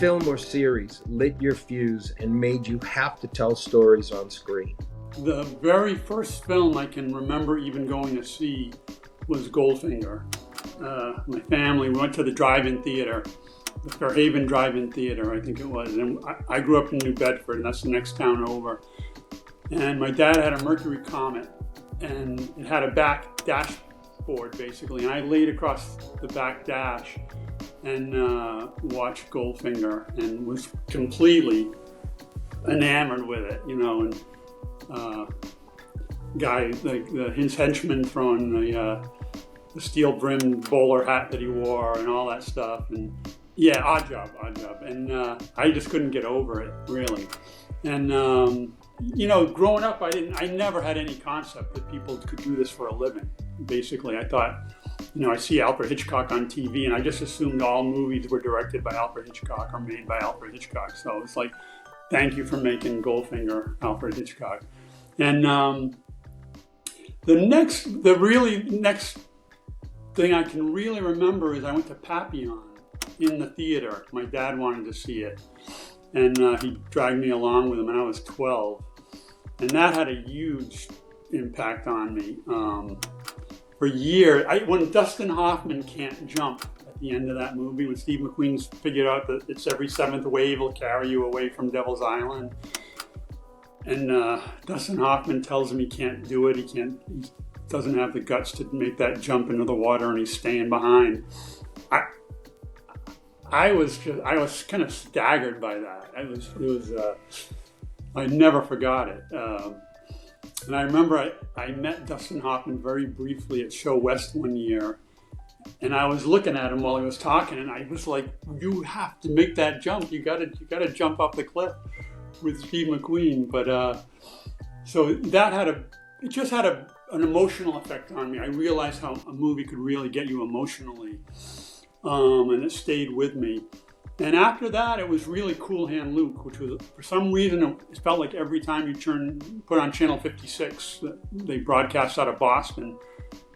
film or series lit your fuse and made you have to tell stories on screen? The very first film I can remember even going to see was Goldfinger. My family, we went to the drive-in theater, the Fairhaven Drive-In Theater, I think it was. And I grew up in New Bedford, and that's the next town over. And my dad had a Mercury Comet, and it had a back dashboard, basically. And I laid across the back dash and watched Goldfinger and was completely enamored with it, you know. And his henchman throwing the steel-brimmed bowler hat that he wore and all that stuff. And yeah, odd job. And I just couldn't get over it, really. And you know, growing up, I never had any concept that people could do this for a living. Basically, I thought, you know, I see Alfred Hitchcock on TV, and I just assumed all movies were directed by Alfred Hitchcock or made by Alfred Hitchcock. So it's like, thank you for making Goldfinger, Alfred Hitchcock. And the next thing I can really remember is I went to Papillon in the theater. My dad wanted to see it, and he dragged me along with him, and I was 12. And that had a huge impact on me. For years, when Dustin Hoffman can't jump at the end of that movie, when Steve McQueen's figured out that it's every seventh wave will carry you away from Devil's Island, and Dustin Hoffman tells him he can't do it, he doesn't have the guts to make that jump into the water, and he's staying behind. I was kind of staggered by that. I never forgot it. And I remember I met Dustin Hoffman very briefly at Show West one year, and I was looking at him while he was talking, and I was like, "You have to make that jump. You gotta jump off the cliff with Steve McQueen." But so that just had an emotional effect on me. I realized how a movie could really get you emotionally, and it stayed with me. And after that, it was really Cool Hand Luke, which was, for some reason, it felt like every time you put on Channel 56, they broadcast out of Boston,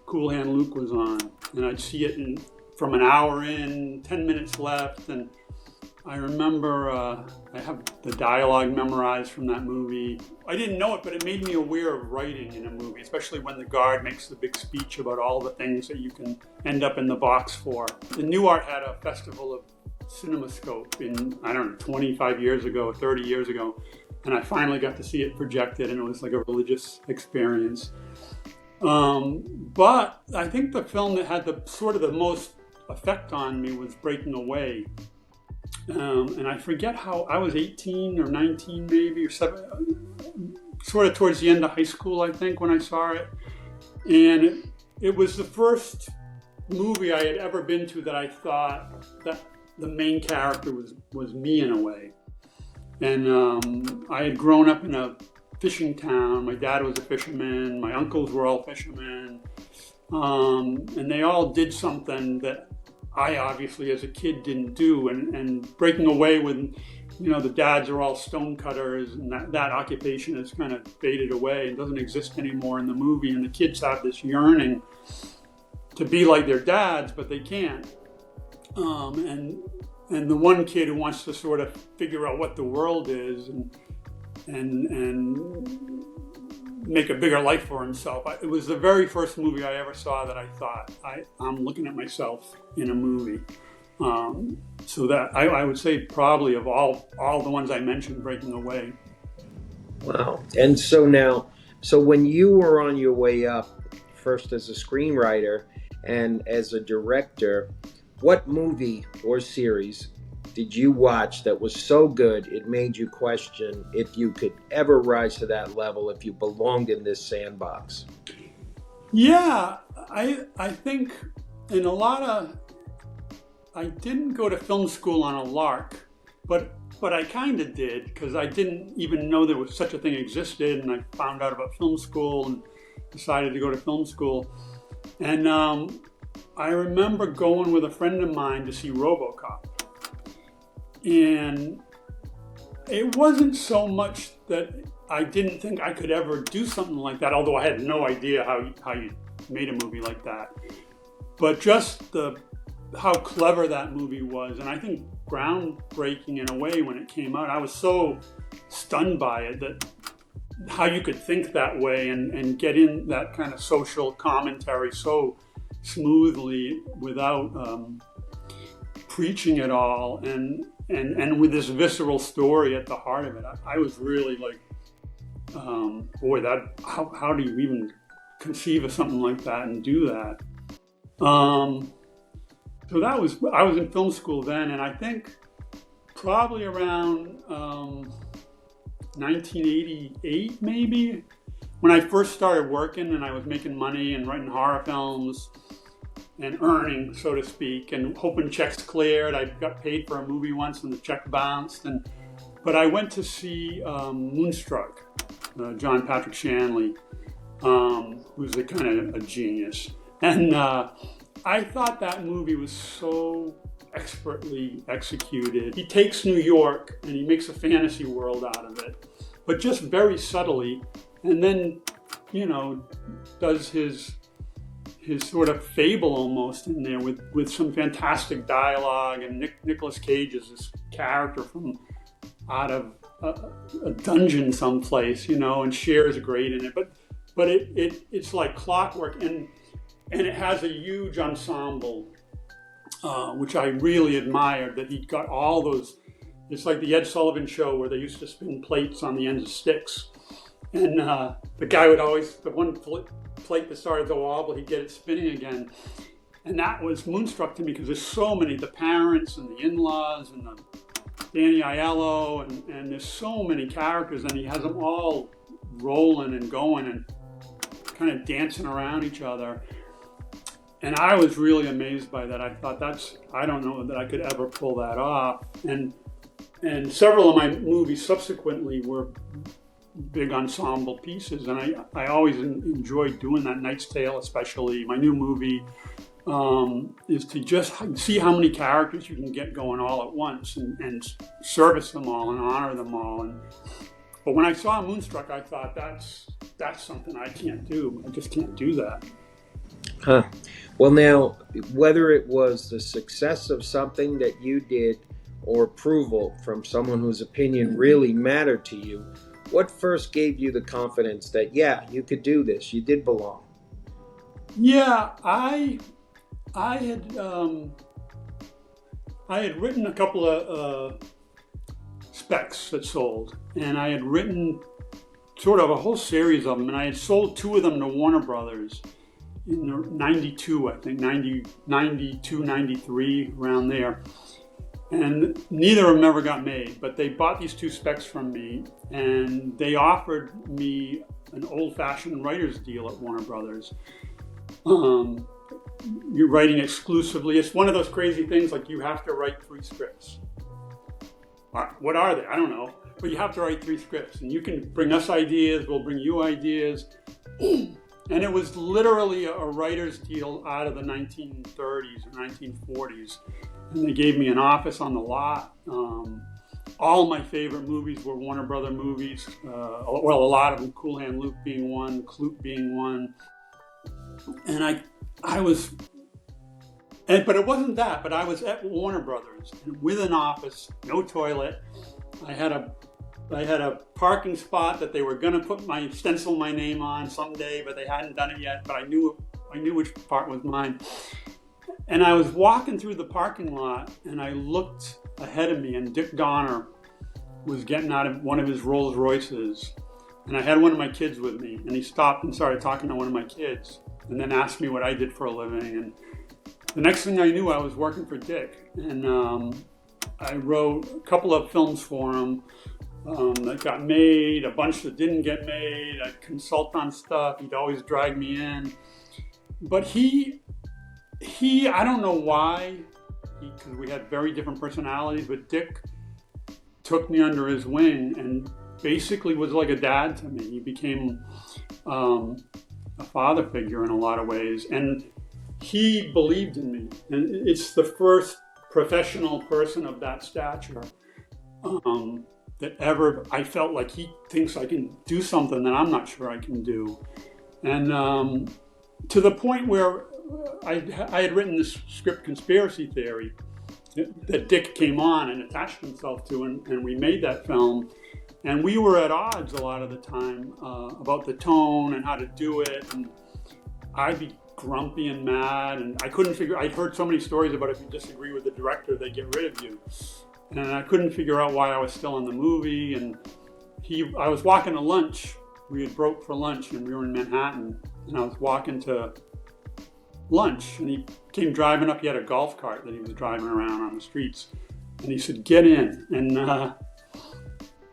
Cool Hand Luke was on. And I'd see it from an hour in, 10 minutes left. And I remember I have the dialogue memorized from that movie. I didn't know it, but it made me aware of writing in a movie, especially when the guard makes the big speech about all the things that you can end up in the box for. The New Art had a festival of CinemaScope in, I don't know, 25 years ago, 30 years ago, and I finally got to see it projected, and it was like a religious experience. But I think the film that had the most effect on me was Breaking Away. And I forget how, I was 18 or 19 maybe, or 7, sort of towards the end of high school, I think, when I saw it. And it was the first movie I had ever been to that I thought that the main character was me in a way. And I had grown up in a fishing town. My dad was a fisherman. My uncles were all fishermen. And they all did something that I obviously as a kid didn't do. And Breaking Away when, you know, the dads are all stonecutters, and that occupation has kind of faded away and doesn't exist anymore in the movie. And the kids have this yearning to be like their dads, but they can't. And the one kid who wants to sort of figure out what the world is and make a bigger life for himself. It was the very first movie I ever saw that I thought, I'm looking at myself in a movie. So that I would say probably of all the ones I mentioned, Breaking Away. Wow. And so when you were on your way up, first as a screenwriter and as a director, what movie or series did you watch that was so good it made you question if you could ever rise to that level, if you belonged in this sandbox? Yeah, I think in a lot of, I didn't go to film school on a lark, but I kind of did, because I didn't even know there was such a thing existed, and I found out about film school and decided to go to film school. And I remember going with a friend of mine to see RoboCop. And it wasn't so much that I didn't think I could ever do something like that, although I had no idea how you made a movie like that. But just how clever that movie was. And I think groundbreaking in a way when it came out. I was so stunned by it, that how you could think that way and get in that kind of social commentary so smoothly without preaching it all, and with this visceral story at the heart of it. I was really like, boy, that how do you even conceive of something like that and do that? So I was in film school then, and I think probably around 1988 maybe, when I first started working and I was making money and writing horror films and earning, so to speak, and hoping checks cleared. I got paid for a movie once and the check bounced, but I went to see Moonstruck, John Patrick Shanley, who's a kind of a genius, and I thought that movie was so expertly executed. He takes New York and he makes a fantasy world out of it, but just very subtly, and then, does his sort of fable almost in there with some fantastic dialogue, and Nicolas Cage is this character from out of a dungeon someplace, and Cher's great in it, but it's like clockwork, and it has a huge ensemble, which I really admired, that he got all those. It's like the Ed Sullivan Show where they used to spin plates on the ends of sticks, and the guy would always, the one plate that started to wobble, he'd get it spinning again. And that was Moonstruck to me, because there's so many, the parents and the in-laws and the Danny Aiello, and there's so many characters, and he has them all rolling and going and kind of dancing around each other. And I was really amazed by that. I thought, I don't know that I could ever pull that off. And several of my movies subsequently were big ensemble pieces, and I always enjoyed doing that. Knight's Tale especially. My new movie is to just see how many characters you can get going all at once, and service them all and honor them all. But when I saw Moonstruck, I thought, that's something I can't do. I just can't do that. Huh. Well, now, whether it was the success of something that you did or approval from someone whose opinion really mattered to you, what first gave you the confidence that, yeah, you could do this, you did belong? Yeah, I had written a couple of specs that sold, and I had written sort of a whole series of them, and I had sold two of them to Warner Brothers in 92, I think, 92, 93, around there. And neither of them ever got made, but they bought these two specs from me, and they offered me an old-fashioned writer's deal at Warner Brothers. You're writing exclusively. It's one of those crazy things, like you have to write 3 scripts. What are they? I don't know. But you have to write 3 scripts, and you can bring us ideas, we'll bring you ideas. And it was literally a writer's deal out of the 1930s or 1940s. And they gave me an office on the lot. All my favorite movies were Warner Brother movies. Well, a lot of them, Cool Hand Luke being one, Clute being one. And I was, but it wasn't that, but I was at Warner Brothers, and with an office, no toilet. I had a parking spot that they were going to stencil my name on someday, but they hadn't done it yet. But I knew which part was mine. And I was walking through the parking lot, and I looked ahead of me, and Dick Donner was getting out of one of his Rolls Royces, and I had one of my kids with me, and he stopped and started talking to one of my kids, and then asked me what I did for a living. And the next thing I knew, I was working for Dick, and I wrote a couple of films for him that got made, a bunch that didn't get made. I'd consult on stuff. He'd always drag me in. But he I don't know why, because we had very different personalities, but Dick took me under his wing and basically was like a dad to me. He became a father figure in a lot of ways. And he believed in me. And it's the first professional person of that stature that ever, I felt like he thinks I can do something that I'm not sure I can do. And to the point where I had written this script, Conspiracy Theory, that Dick came on and attached himself to, and we made that film. And we were at odds a lot of the time about the tone and how to do it. And I'd be grumpy and mad, and I couldn't figure. I'd heard so many stories about if you disagree with the director, they get rid of you. And I couldn't figure out why I was still in the movie. And I was walking to lunch. We had broke for lunch, and we were in Manhattan. And I was walking to lunch, and he came driving up. He had a golf cart that he was driving around on the streets. And he said, "Get in."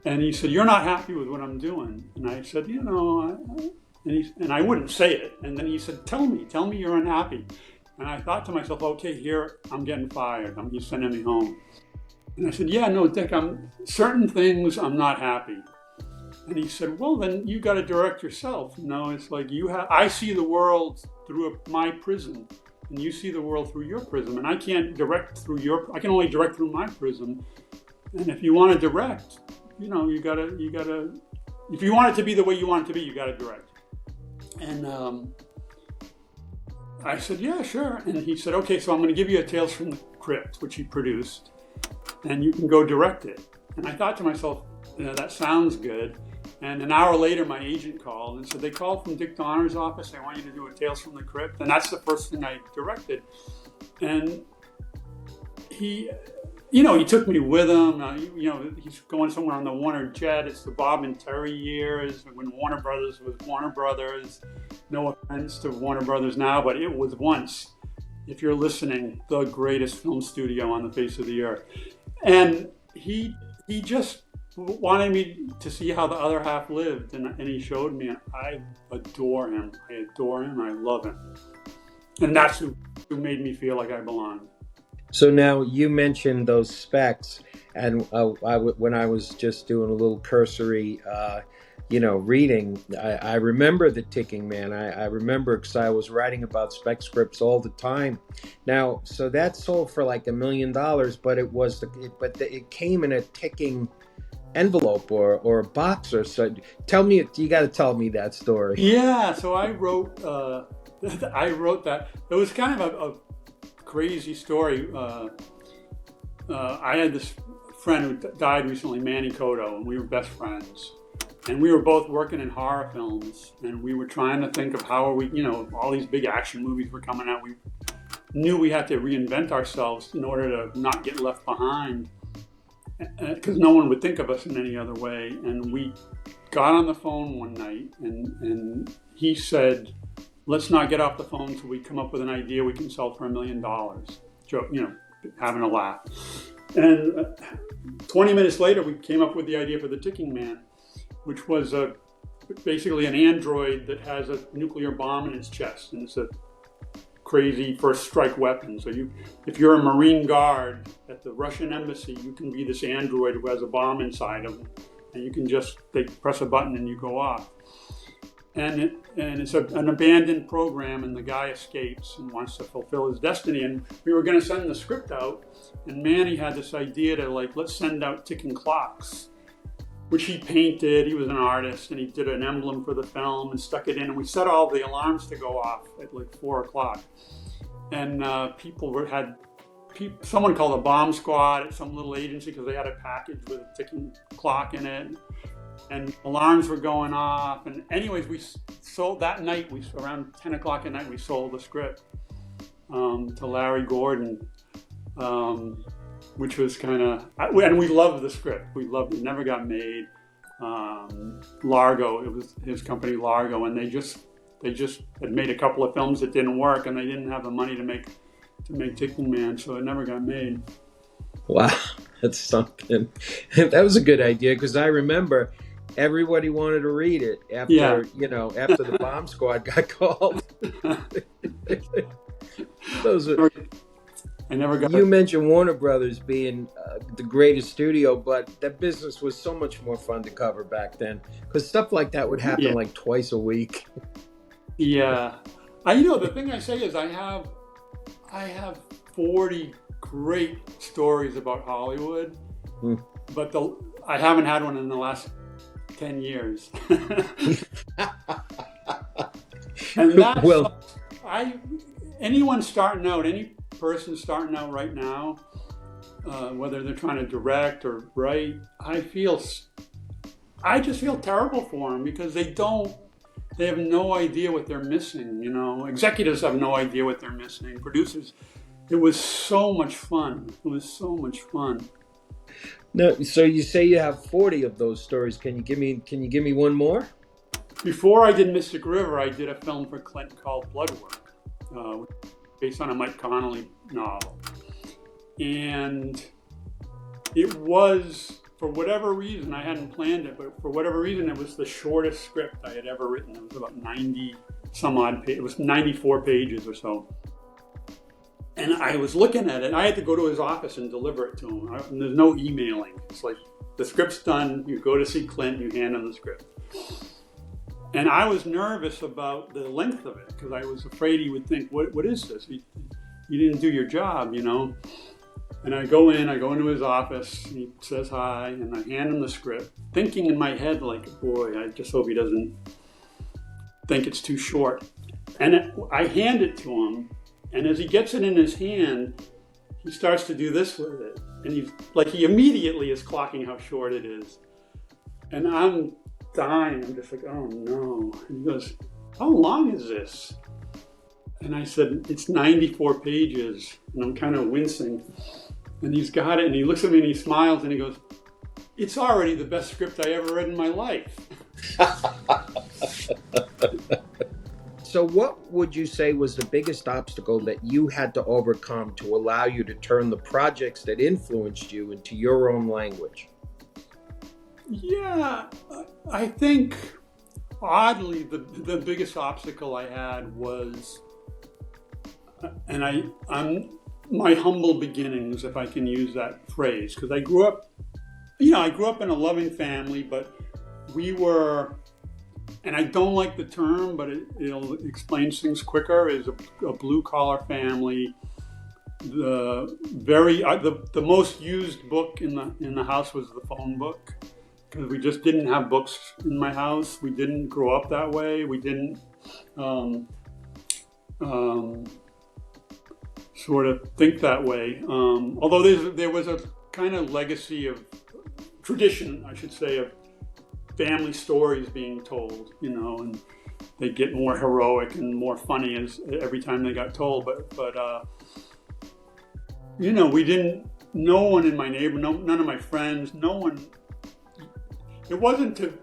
And he said, "You're not happy with what I'm doing." And I said, and I wouldn't say it. And then he said, tell me you're unhappy. And I thought to myself, okay, here, I'm getting fired. He's sending me home. And I said, yeah, no, Dick, certain things I'm not happy. And he said, well, then you got to direct yourself. It's like I see the world through my prism, and you see the world through your prism. And I can't direct through I can only direct through my prism. And if you want to direct, you gotta, if you want it to be the way you want it to be, you gotta direct. And I said, yeah, sure. And he said, okay, so I'm gonna give you a Tales from the Crypt, which he produced, and you can go direct it. And I thought to myself, that sounds good. And an hour later, my agent called and said, they called from Dick Donner's office. They want you to do a Tales from the Crypt. And that's the first thing I directed. And he took me with him. He's going somewhere on the Warner jet. It's the Bob and Terry years when Warner Brothers was Warner Brothers. No offense to Warner Brothers now, but it was once, if you're listening, the greatest film studio on the face of the earth. And he just wanted me to see how the other half lived, and he showed me, and I adore him. I love him. And that's who made me feel like I belonged. So now you mentioned those specs, and when I was just doing a little cursory, reading, I remember The Ticking Man. I remember because I was writing about spec scripts all the time. Now, so that sold for like $1 million, but it came in a ticking envelope or a box or so. You got to tell me that story. Yeah, so I wrote that. It was kind of a crazy story. I had this friend who died recently, Manny Cotto, and we were best friends. And we were both working in horror films, and we were trying to think of how are we, all these big action movies were coming out. We knew we had to reinvent ourselves in order to not get left behind, because no one would think of us in any other way. And we got on the phone one night, and he said, let's not get off the phone until we come up with an idea we can sell for $1 million. Having a laugh. And 20 minutes later, we came up with the idea for The Ticking Man, which was basically an android that has a nuclear bomb in its chest, and it's a crazy first strike weapon. So if you're a Marine guard at the Russian embassy, you can be this android who has a bomb inside him, and you can they press a button and you go off. And it's an abandoned program, and the guy escapes and wants to fulfill his destiny. And we were going to send the script out, and Manny had this idea to let's send out ticking clocks, which he painted. He was an artist, and he did an emblem for the film and stuck it in. And we set all the alarms to go off at 4:00. And someone called a bomb squad at some little agency because they had a package with a ticking clock in it. And alarms were going off. And anyways, we sold that night, around 10 o'clock at night, we sold the script to Larry Gordon, which was and we loved the script. We loved it. It never got made. Largo, it was his company Largo, and they just had made a couple of films that didn't work, and they didn't have the money to make Ticking Man, so it never got made. Wow, that's something. That was a good idea, because I remember everybody wanted to read it after the bomb squad got called. You mentioned Warner Brothers being the greatest studio, but that business was so much more fun to cover back then, because stuff like that would happen like twice a week. Yeah, the thing I say is I have 40 great stories about Hollywood, but I haven't had one in the last 10 years. And that's anyone starting out, any person starting out right now, whether they're trying to direct or write, I just feel terrible for them because they have no idea what they're missing. Executives have no idea what they're missing. Producers, it was so much fun. It was so much fun. No, so you say you have 40 of those stories. Can you give me one more? Before I did Mystic River, I did a film for Clint called Bloodwork, based on a Mike Connolly novel. And it was, for whatever reason, I hadn't planned it, but for whatever reason, it was the shortest script I had ever written. It was about 90 some odd pages. It was 94 pages or so. And I was looking at it. I had to go to his office and deliver it to him. And there's no emailing. It's like the script's done. You go to see Clint. You hand him the script. And I was nervous about the length of it because I was afraid he would think, "What is this? You didn't do your job, And I go into his office. And he says hi, and I hand him the script, thinking in my head like, "Boy, I just hope he doesn't think it's too short." And I hand it to him. And as he gets it in his hand, he starts to do this with it. And he immediately is clocking how short it is. And I'm dying. I'm just like, oh no. And he goes, "How long is this?" And I said, "It's 94 pages. And I'm kind of wincing. And he's got it. And he looks at me and he smiles and he goes, "It's already the best script I ever read in my life." So what would you say was the biggest obstacle that you had to overcome to allow you to turn the projects that influenced you into your own language? Yeah, I think oddly the biggest obstacle I had was, and I'm my humble beginnings, if I can use that phrase, because I grew up in a loving family, but we were, and I don't like the term, but it explains things quicker, is a blue-collar family. The most used book in the house was the phone book, because we just didn't have books in my house. We didn't grow up that way. We didn't sort of think that way. Although there was a kind of legacy of tradition, I should say, of family stories being told, and they get more heroic and more funny as every time they got told. But we didn't. No one in my neighborhood, none of my friends, no one. It wasn't to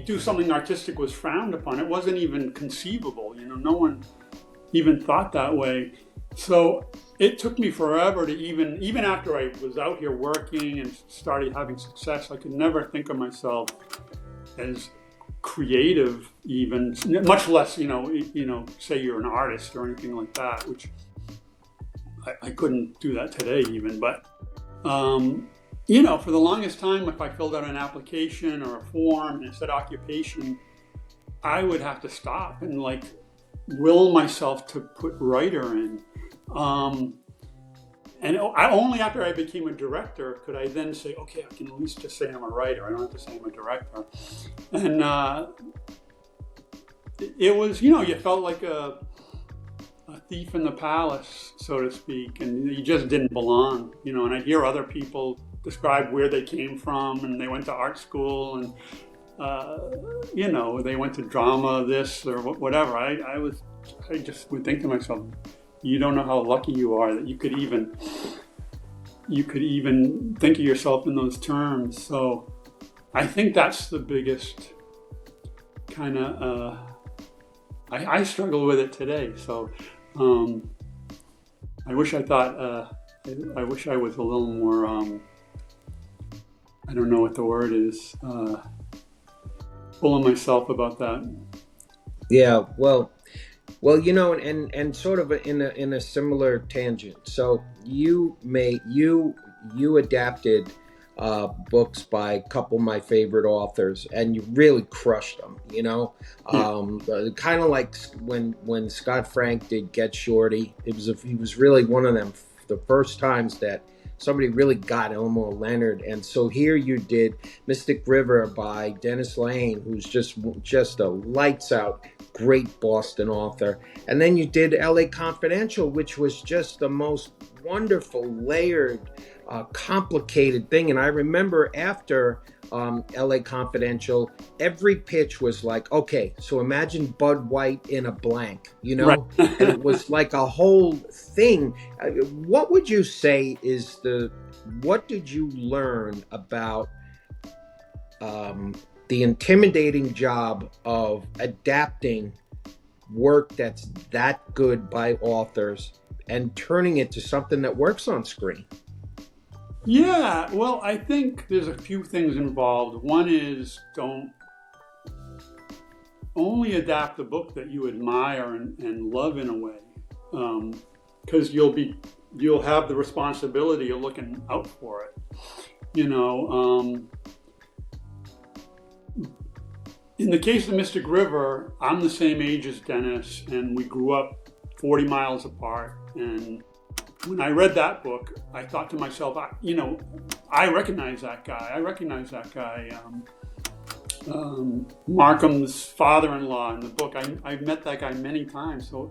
do something artistic was frowned upon. It wasn't even conceivable. No one even thought that way. So it took me forever to even after I was out here working and started having success, I could never think of myself as creative, even, much less, say you're an artist or anything like that, which I couldn't do that today even. But, for the longest time, if I filled out an application or a form and it said occupation, I would have to stop and will myself to put writer in. And only after I became a director could I then say, okay, I can at least just say I'm a writer. I don't have to say I'm a director. And it was, you felt like a thief in the palace, so to speak, and you just didn't belong. And I hear other people describe where they came from, and they went to art school, and they went to drama, this or whatever. I just would think to myself, you don't know how lucky you are that you could even think of yourself in those terms. So I think that's the biggest kind of, I struggle with it today. So I wish I was a little more, I don't know what the word is, full of myself about that. Yeah, well, and sort of in a similar tangent. So you adapted books by a couple of my favorite authors, and you really crushed them. Kind of like when Scott Frank did Get Shorty. He was really one of them. The first times that somebody really got Elmore Leonard. And so here you did Mystic River by Dennis Lane, who's just a lights out great Boston author. And then you did LA Confidential, which was just the most wonderful, layered complicated thing. And I remember after LA Confidential, every pitch was like, okay, so imagine Bud White in a blank, you Right. know? And it was like a whole thing. What would you say is what did you learn about the intimidating job of adapting work that's that good by authors and turning it to something that works on screen? Yeah, well, I think there's a few things involved. One is don't only adapt the book that you admire and love in a way, because you'll have the responsibility of looking out for it. You know, in the case of Mystic River, I'm the same age as Dennis, and we grew up 40 miles apart. And when I read that book, I thought to myself, I recognize that guy. I recognize that guy. Markham's father-in-law in the book. I've met that guy many times. So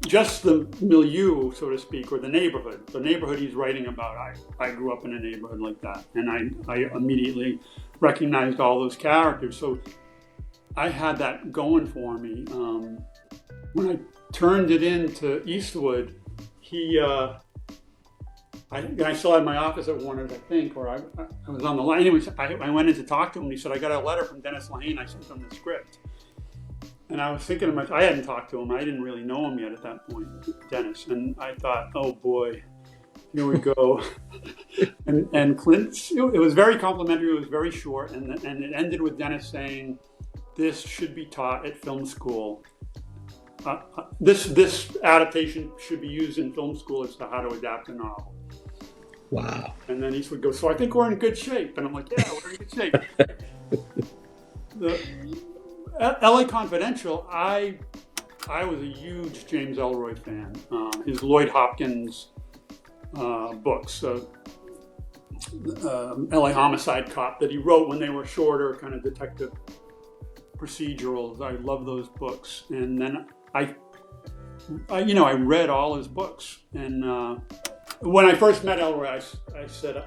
just the milieu, so to speak, or the neighborhood he's writing about. I grew up in a neighborhood like that, and I immediately recognized all those characters. So I had that going for me. When I turned it into Eastwood, I still had my office at Warner's, I think, or I was on the line. Anyways, I went in to talk to him, and he said, I got a letter from Dennis Lehane. I sent him the script. And I was thinking to myself, I hadn't talked to him. I didn't really know him yet at that point, Dennis. And I thought, oh boy, here we go. and Clint, it was very complimentary. It was very short. And it ended with Dennis saying, this should be taught at film school. This adaptation should be used in film school as to how to adapt a novel. Wow. And then Eastwood goes, so I think we're in good shape. And I'm like, yeah, we're in good shape. LA Confidential, I was a huge James Ellroy fan. His Lloyd Hopkins books, LA Homicide Cop, that he wrote when they were shorter, kind of detective procedurals. I love those books. And then I read all his books. And when I first met Ellroy, I said,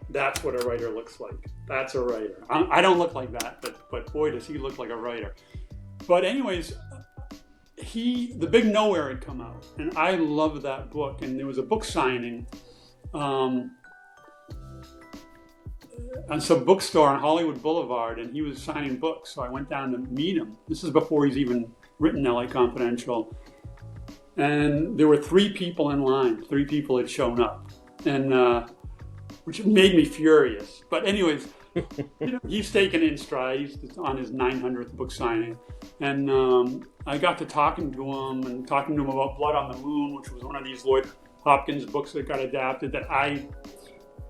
that's what a writer looks like. That's a writer. I don't look like that, but boy, does he look like a writer. But anyways, The Big Nowhere had come out, and I loved that book. And there was a book signing on some bookstore on Hollywood Boulevard, and he was signing books. So I went down to meet him. This is before he's even written LA Confidential. And there were 3 people in line. 3 people had shown up, and which made me furious. But anyways, he's taken it in stride. He's on his 900th book signing. And I got to talking to him about Blood on the Moon, which was one of these Lloyd Hopkins books that got adapted that I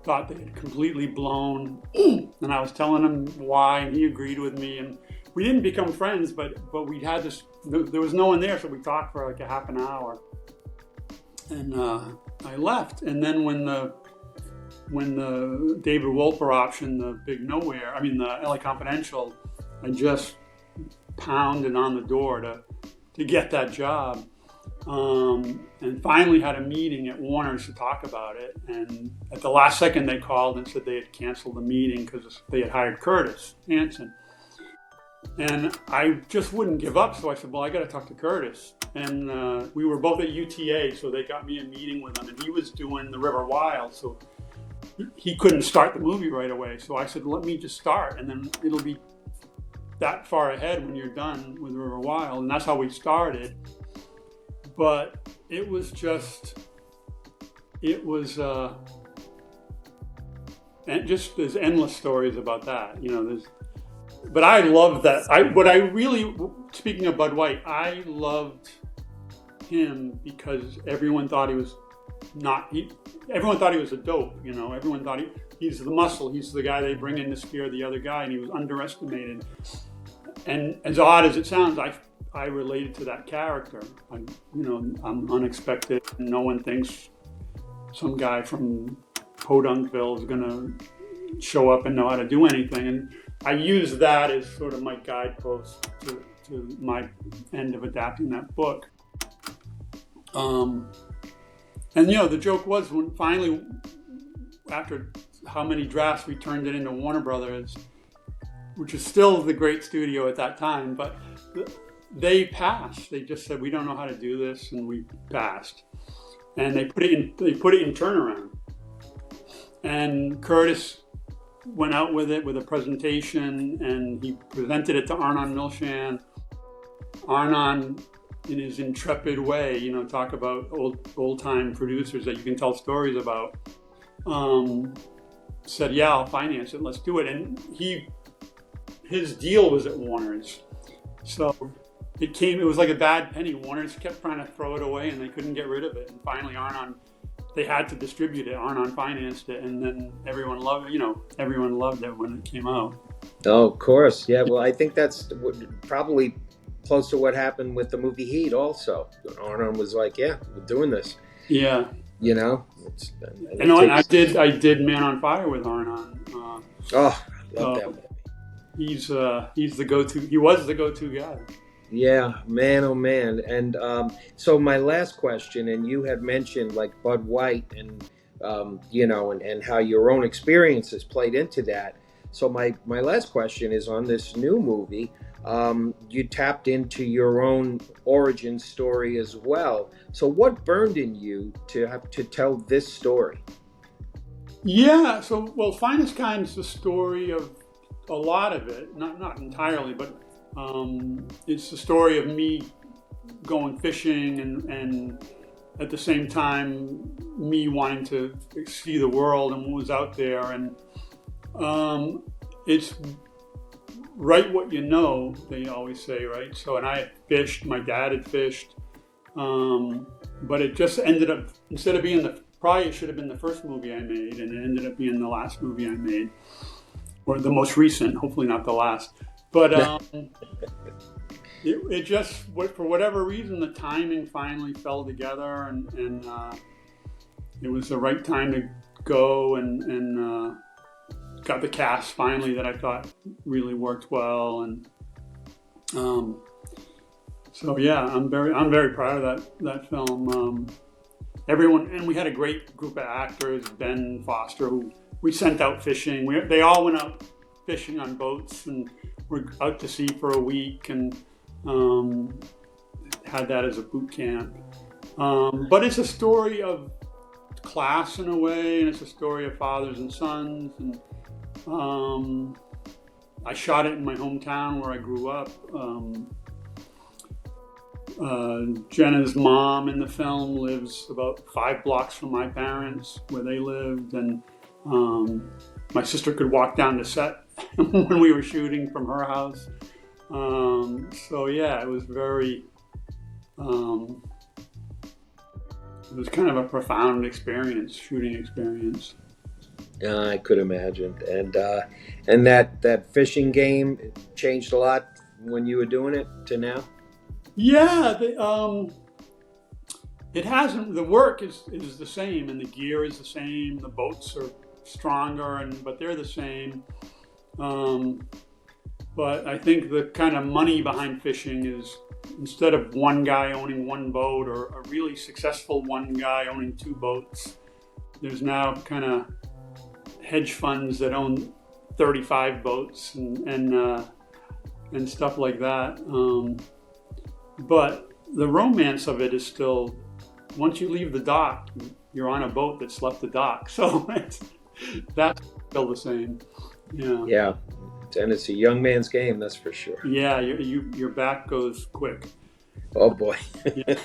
thought they had completely blown. And I was telling him why, and he agreed with me. And we didn't become friends, but we had this, there was no one there, so we talked for like a half an hour. And I left. And then when the David Wolper option, The Big Nowhere, the LA Confidential, I just pounded on the door to get that job. And finally had a meeting at Warner's to talk about it. And at the last second, they called and said they had canceled the meeting because they had hired Curtis Hanson. And I just wouldn't give up. So I said, well, I got to talk to Curtis. And we were both at UTA, so they got me a meeting with him. And he was doing The River Wild, so he couldn't start the movie right away. So I said, let me just start, and then it'll be that far ahead when you're done with The River Wild. And that's how we started. But it was and just there's endless stories about that. But I love that. Speaking of Bud White, I loved him because everyone thought he was everyone thought he was a dope, everyone thought he's the muscle, he's the guy they bring in to scare the other guy, and he was underestimated. And as odd as it sounds, I related to that character. I'm unexpected. No one thinks some guy from Podunkville is gonna show up and know how to do anything. And I use that as sort of my guidepost to my end of adapting that book. And the joke was when finally after how many drafts we turned it into Warner Brothers, which is still the great studio at that time, but they passed. They just said, we don't know how to do this, and we passed. And they put it in turnaround. And Curtis went out with it with a presentation, and he presented it to Arnon Milchan. Arnon, in his intrepid way, talk about old time producers that you can tell stories about, said, yeah, I'll finance it, let's do it. And his deal was at Warner's. So it was like a bad penny. Warner's kept trying to throw it away, and they couldn't get rid of it. And finally they had to distribute it. Arnon financed it, and then everyone loved it when it came out. Oh, of course. Yeah, well, I think that's probably close to what happened with the movie Heat also. Arnon was like, yeah, we're doing this. Yeah. And I did Man on Fire with Arnon. I love that movie. He's the go-to. He was the go-to guy. Yeah, man, oh man. And so my last question, and you had mentioned like Bud White and and how your own experiences played into that. So my last question is on this new movie. You tapped into your own origin story as well. So what burned in you to have to tell this story? Yeah, Finestkind is the story of a lot of it, not entirely, but it's the story of me going fishing and at the same time me wanting to see the world and what was out there. And it's write what you know, they always say, right? So, and I had fished, my dad had fished, but it just ended up, instead of being probably it should have been the first movie I made, and it ended up being the last movie I made, or the most recent, hopefully not the last. But it just, for whatever reason, the timing finally fell together, and it was the right time to go, and got the cast finally that I thought really worked well, and so yeah, I'm very proud of that film. Everyone, and we had a great group of actors. Ben Foster, who we sent out fishing. They all went out fishing on boats, and were out to sea for a week, and had that as a boot camp. But it's a story of class in a way, and it's a story of fathers and sons. And I shot it in my hometown where I grew up. Jenna's mom in the film lives about 5 blocks from my parents where they lived, and my sister could walk down the set when we were shooting from her house. So yeah, it was very, it was kind of a profound shooting experience. I could imagine. And that fishing game changed a lot when you were doing it to now? Yeah, it hasn't. The work is the same, and the gear is the same. The boats are stronger, but they're the same. But I think the kind of money behind fishing is, instead of one guy owning one boat, or a really successful one guy owning 2 boats, there's now kind of hedge funds that own 35 boats and stuff like that. But the romance of it is still, once you leave the dock, you're on a boat that's left the dock. So that's still the same. Yeah. Yeah. And it's a young man's game, that's for sure. Yeah, your back goes quick. Oh boy. Yeah.